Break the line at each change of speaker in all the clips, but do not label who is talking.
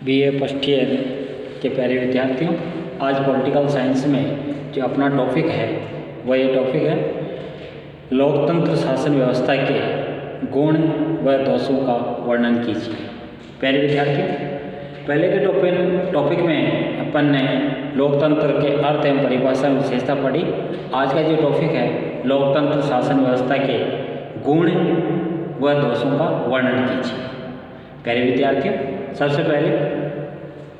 BA first year के प्यारे विद्यार्थियों, आज पॉलिटिकल साइंस में जो अपना टॉपिक है वह ये टॉपिक है लोकतंत्र शासन व्यवस्था के गुण व दोषों का वर्णन कीजिए। प्यारे विद्यार्थियों, पहले के टॉपिक में अपन ने लोकतंत्र के अर्थ एवं परिभाषा विशेषता पढ़ी। आज का जो टॉपिक है लोकतंत्र शासन व्यवस्था के गुण व दोषों का वर्णन कीजिए। प्यारे विद्यार्थियों, सबसे पहले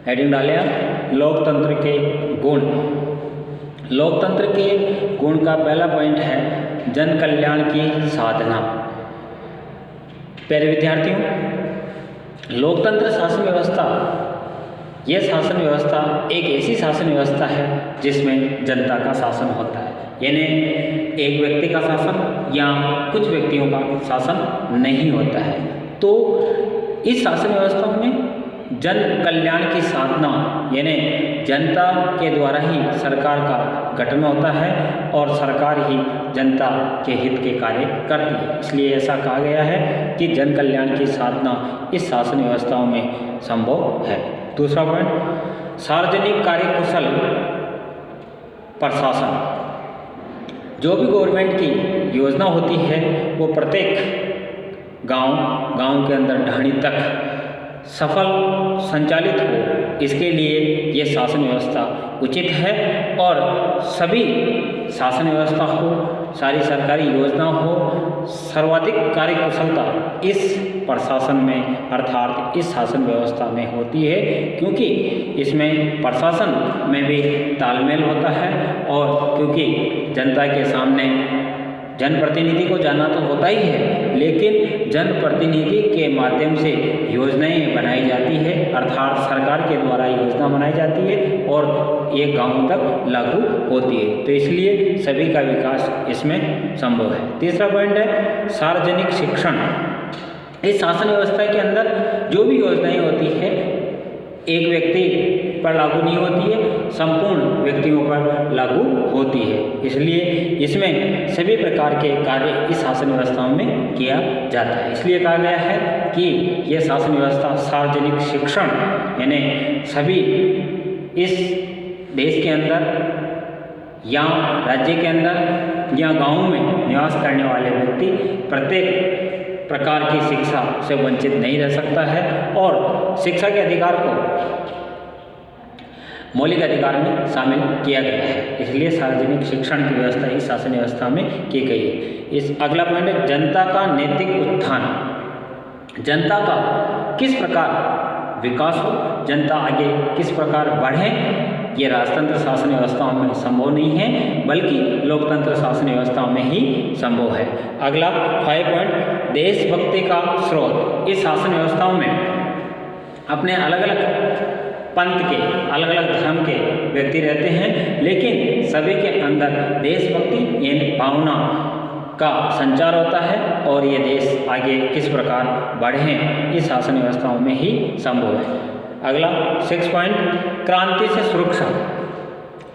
हेडिंग डालें आप लोकतंत्र के गुण। लोकतंत्र के गुण का पहला पॉइंट है जन कल्याण की साधना। प्यारे विद्यार्थियों, लोकतंत्र शासन व्यवस्था, यह शासन व्यवस्था एक ऐसी शासन व्यवस्था है जिसमें जनता का शासन होता है, यानी एक व्यक्ति का शासन या कुछ व्यक्तियों का शासन नहीं होता है। तो इस शासन व्यवस्था में जन कल्याण की साधना यानी जनता के द्वारा ही सरकार का गठन होता है और सरकार ही जनता के हित के कार्य करती है। इसलिए ऐसा कहा गया है कि जन कल्याण की साधना इस शासन व्यवस्थाओं में संभव है। दूसरा पॉइंट, सार्वजनिक कार्यकुशल प्रशासन। जो भी गवर्नमेंट की योजना होती है वो प्रत्येक गांव के अंदर ढाणी तक सफल संचालित हो, इसके लिए ये शासन व्यवस्था उचित है और सभी शासन व्यवस्था हो, सारी सरकारी योजना हो, सर्वाधिक कार्यकुशलता इस प्रशासन में अर्थात इस शासन व्यवस्था में होती है, क्योंकि इसमें प्रशासन में भी तालमेल होता है और क्योंकि जनता के सामने जनप्रतिनिधि को जाना तो होता ही है, लेकिन जनप्रतिनिधि के माध्यम से योजनाएं बनाई जाती है, अर्थात सरकार के द्वारा योजना बनाई जाती है और ये गांव तक लागू होती है। तो इसलिए सभी का विकास इसमें संभव है। तीसरा पॉइंट है सार्वजनिक शिक्षण। इस शासन व्यवस्था के अंदर जो भी योजनाएं होती है एक व्यक्ति पर लागू नहीं होती है, संपूर्ण व्यक्तियों पर लागू होती है। इसलिए इसमें सभी प्रकार के कार्य इस शासन व्यवस्थाओं में किया जाता है। इसलिए कहा गया है कि यह शासन व्यवस्था सार्वजनिक शिक्षण यानी सभी इस देश के अंदर या राज्य के अंदर या गाँव में निवास करने वाले व्यक्ति प्रत्येक प्रकार की शिक्षा से वंचित नहीं रह सकता है और शिक्षा के अधिकार को मौलिक अधिकार में शामिल किया गया है। इसलिए सार्वजनिक शिक्षण की व्यवस्था इस शासन व्यवस्था में की गई है। इस अगला पॉइंट है जनता का नैतिक उत्थान। जनता का किस प्रकार विकास हो, जनता आगे किस प्रकार बढ़े, ये राजतंत्र शासन व्यवस्थाओं में संभव नहीं है, बल्कि लोकतंत्र शासन व्यवस्थाओं में ही संभव है। अगला 5 पॉइंट देशभक्ति का स्रोत। इस शासन व्यवस्थाओं में अपने अलग अलग पंथ के अलग अलग धर्म के व्यक्ति रहते हैं, लेकिन सभी के अंदर देशभक्ति यानी भावना का संचार होता है और ये देश आगे किस प्रकार बढ़े इस शासन व्यवस्थाओं में ही संभव है। अगला 6 पॉइंट क्रांति से सुरक्षा।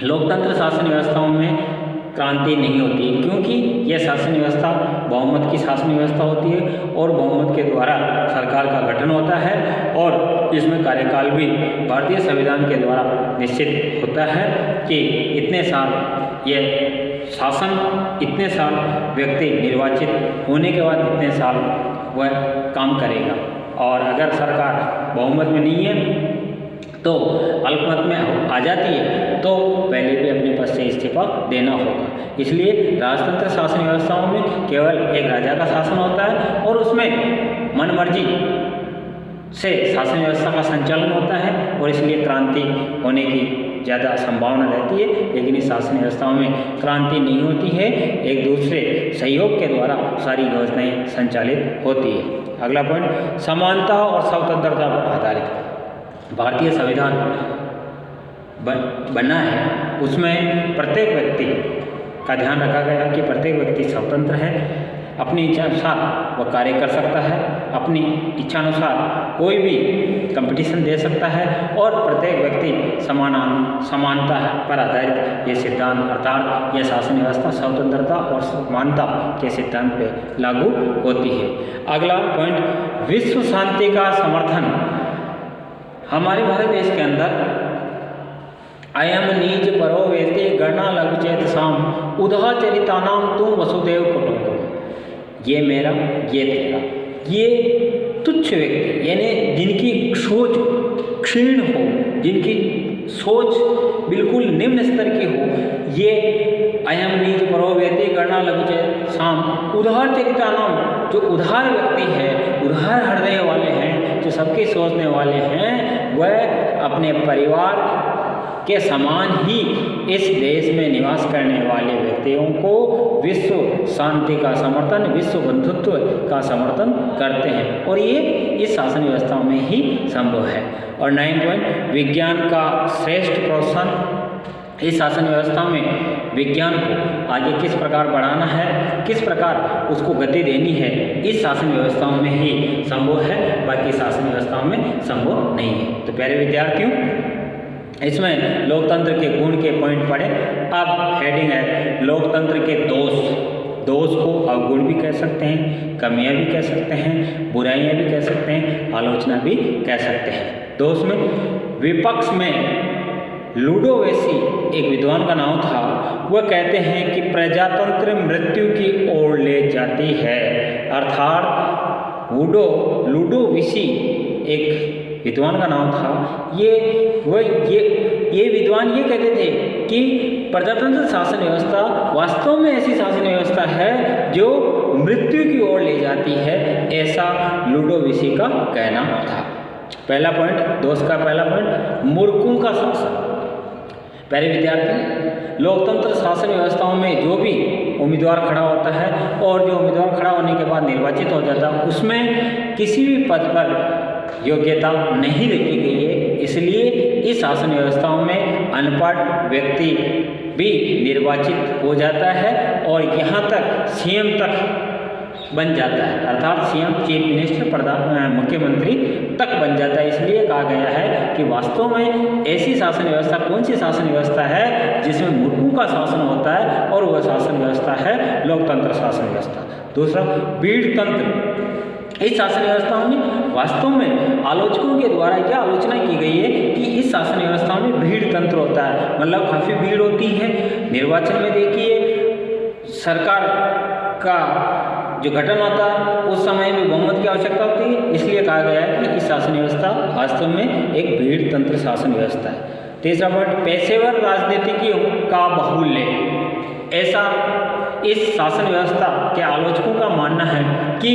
लोकतंत्र शासन व्यवस्थाओं में क्रांति नहीं होती क्योंकि यह शासन व्यवस्था बहुमत की शासन व्यवस्था होती है और बहुमत के द्वारा सरकार का गठन होता है और इसमें कार्यकाल भी भारतीय संविधान के द्वारा निश्चित होता है कि इतने साल यह शासन, इतने साल व्यक्ति निर्वाचित होने के बाद इतने साल वह काम करेगा और अगर सरकार बहुमत में नहीं है तो अल्पमत में आ जाती है तो पहले भी अपने पद से इस्तीफा देना होगा। इसलिए राजतंत्र शासन व्यवस्थाओं में केवल एक राजा का शासन होता है और उसमें मनमर्जी से शासन व्यवस्था का संचालन होता है और इसलिए क्रांति होने की ज़्यादा संभावना रहती है, लेकिन इस शासन व्यवस्थाओं में क्रांति नहीं होती है, एक दूसरे सहयोग के द्वारा सारी योजनाएं संचालित होती है। अगला पॉइंट समानता और स्वतंत्रता पर आधारित। भारतीय संविधान बना है, उसमें प्रत्येक व्यक्ति का ध्यान रखा गया है कि प्रत्येक व्यक्ति स्वतंत्र है, अपनी इच्छा अनुसार वह कार्य कर सकता है, अपनी इच्छा अनुसार कोई भी कंपटीशन दे सकता है और प्रत्येक व्यक्ति समानता पर आधारित ये सिद्धांत अर्थात यह शासन व्यवस्था स्वतंत्रता और समानता के सिद्धांत पे लागू होती है। अगला पॉइंट विश्व शांति का समर्थन। हमारे भारत देश के अंदर अयम नीच परो वेते गणना लघु चेत साम उधा चरितानाम तुम वसुदेव कुटुंबकम, ये मेरा ये तेरा, ये तुच्छ व्यक्ति यानी जिनकी सोच क्षीण हो, जिनकी सोच बिल्कुल निम्न स्तर की हो, ये अयम नीच परो वेते गणना लघु चेत साम उदार चरितानाम, जो उदार व्यक्ति है, उदार हृदय वाले हैं, जो सबके सोचने वाले हैं, वह अपने परिवार के समान ही इस देश में निवास करने वाले व्यक्तियों को विश्व शांति का समर्थन, विश्व बंधुत्व का समर्थन करते हैं, और ये इस शासन व्यवस्था में ही संभव है। और 9 पॉइंट, विज्ञान का श्रेष्ठ प्रोत्साहन। इस शासन व्यवस्था में विज्ञान को आगे किस प्रकार बढ़ाना है, किस प्रकार उसको गति देनी है, इस शासन व्यवस्थाओं में ही संभव है, बाकी शासन व्यवस्थाओं में संभव नहीं है। तो प्यारे विद्यार्थियों, इसमें लोकतंत्र के गुण के पॉइंट पढ़े। अब हेडिंग है लोकतंत्र के दोष। दोष को अवगुण भी कह सकते हैं, कमियां भी कह सकते हैं, बुराइयां भी कह सकते हैं, आलोचना भी कह सकते हैं। दोष में विपक्ष में लूडोवेसी एक विद्वान का नाम था, वह कहते हैं कि प्रजातंत्र मृत्यु की ओर ले जाती है। अर्थात लूडोवेसी एक विद्वान का नाम था, ये विद्वान ये कहते थे कि प्रजातंत्र शासन व्यवस्था वास्तव में ऐसी शासन व्यवस्था है जो मृत्यु की ओर ले जाती है, ऐसा लूडोवेसी का कहना था। पहला पॉइंट, दोष का पहला पॉइंट, मूर्खों का शासन। प्यारे विद्यार्थी, लोकतंत्र शासन व्यवस्थाओं में जो भी उम्मीदवार खड़ा होता है और जो उम्मीदवार खड़ा होने के बाद निर्वाचित हो जाता है, उसमें किसी भी पद पर योग्यता नहीं देखी गई है। इसलिए इस शासन व्यवस्थाओं में अनपढ़ व्यक्ति भी निर्वाचित हो जाता है और यहाँ तक सीएम तक बन जाता है, अर्थात सीएम, चीफ मिनिस्टर, मुख्यमंत्री तक बन जाता है। इसलिए कहा गया है कि वास्तव में ऐसी शासन व्यवस्था कौन सी शासन व्यवस्था है जिसमें मूर्खों का शासन होता है, और वह शासन व्यवस्था है लोकतंत्र शासन व्यवस्था। दूसरा, भीड़ तंत्र। इस शासन व्यवस्था में वास्तव में आलोचकों के द्वारा क्या आलोचना की गई है कि इस शासन व्यवस्था में भीड़ तंत्र होता है, मतलब काफ़ी भीड़ होती है। निर्वाचन में देखिए, सरकार का जो गठन होता है उस समय में बहुमत की आवश्यकता होती है, इसलिए कहा गया है कि इस शासन व्यवस्था वास्तव में एक भीड़ तंत्र शासन व्यवस्था है। तीसरा पॉइंट, पेशेवर राजनीतिज्ञों का बाहुल्य। ऐसा इस शासन व्यवस्था के आलोचकों का मानना है कि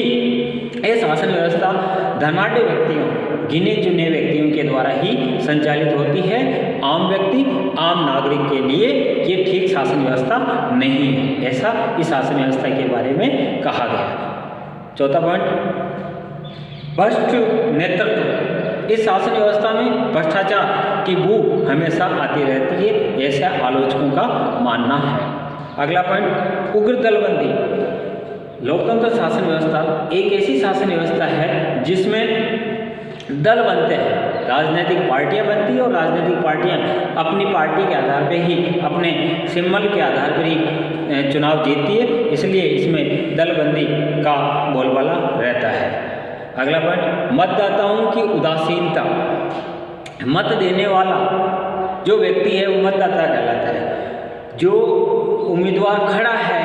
यह शासन व्यवस्था धनाढ़ व्यक्तियों, गिने चुने व्यक्तियों के द्वारा ही संचालित होती है। आम व्यक्ति, आम नागरिक के लिए ये ठीक शासन व्यवस्था नहीं है, ऐसा इस शासन व्यवस्था के बारे में कहा गया। चौथा पॉइंट, भ्रष्ट नेतृत्व। इस शासन व्यवस्था में भ्रष्टाचार की बू हमेशा आती रहती है, ऐसा आलोचकों का मानना है। अगला पॉइंट, उग्र दलबंदी। लोकतंत्र शासन व्यवस्था एक ऐसी शासन व्यवस्था है जिसमें दल बनते हैं, राजनीतिक पार्टियां बनती हैं और राजनीतिक पार्टियां अपनी पार्टी के आधार पर ही, अपने सिंबल के आधार पर ही चुनाव जीतती है, इसलिए इसमें दलबंदी का बोलबाला रहता है। अगला पॉइंट, मतदाताओं की उदासीनता। मत देने वाला जो व्यक्ति है वो मतदाता कहलाता है, जो उम्मीदवार खड़ा है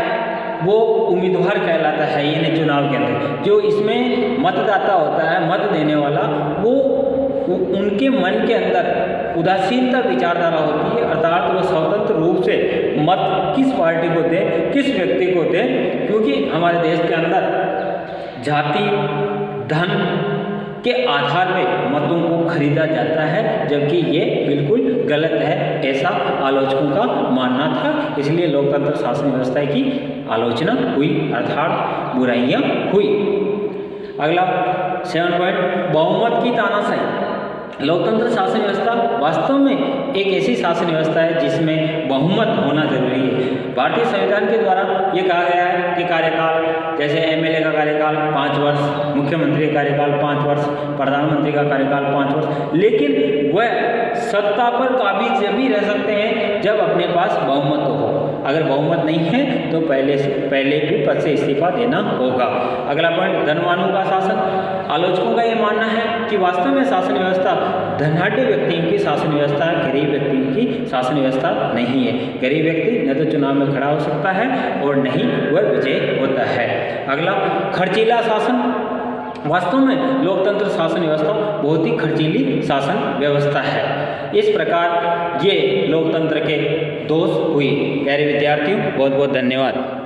वो उम्मीदवार कहलाता है, यानी चुनाव के अंदर जो इसमें मतदाता होता है, मत देने वाला, वो उनके मन के अंदर उदासीनता विचारधारा होती है, अर्थात वो स्वतंत्र रूप से मत किस पार्टी को दे, किस व्यक्ति को दे, क्योंकि हमारे देश के अंदर जाति, धन के आधार पर मतों को खरीदा जाता है, जबकि ये बिल्कुल गलत है, ऐसा आलोचकों का मानना था। इसलिए लोकतंत्र शासन व्यवस्था की आलोचना हुई, अर्थात बुराइयां हुई। अगला 7 पॉइंट, बहुमत की तानाशाही। लोकतंत्र शासन व्यवस्था वास्तव में एक ऐसी शासन व्यवस्था है जिसमें बहुमत होना जरूरी है। भारतीय संविधान के द्वारा ये कहा गया है कि कार्यकाल, जैसे एमएलए का कार्यकाल 5 वर्ष, मुख्यमंत्री का कार्यकाल 5 वर्ष, प्रधानमंत्री का कार्यकाल 5 वर्ष, लेकिन वह सत्ता पर काबिज जब रह सकते हैं जब अपने पास बहुमत हो। अगर बहुमत नहीं है तो पहले भी पद से इस्तीफा देना होगा। अगला पॉइंट, धनवानों का शासन। आलोचकों का ये मानना है कि वास्तव में शासन व्यवस्था धनाढ़ व्यक्तियों की शासन व्यवस्था है, गरीब व्यक्तियों की शासन व्यवस्था नहीं है। गरीब व्यक्ति न तो चुनाव में खड़ा हो सकता है और न ही वह विजय होता है। अगला, खर्चीला शासन। वास्तव में लोकतंत्र शासन व्यवस्था बहुत ही खर्चीली शासन व्यवस्था है। इस प्रकार ये लोकतंत्र के दोष हुई। प्यारे विद्यार्थियों, बहुत बहुत धन्यवाद।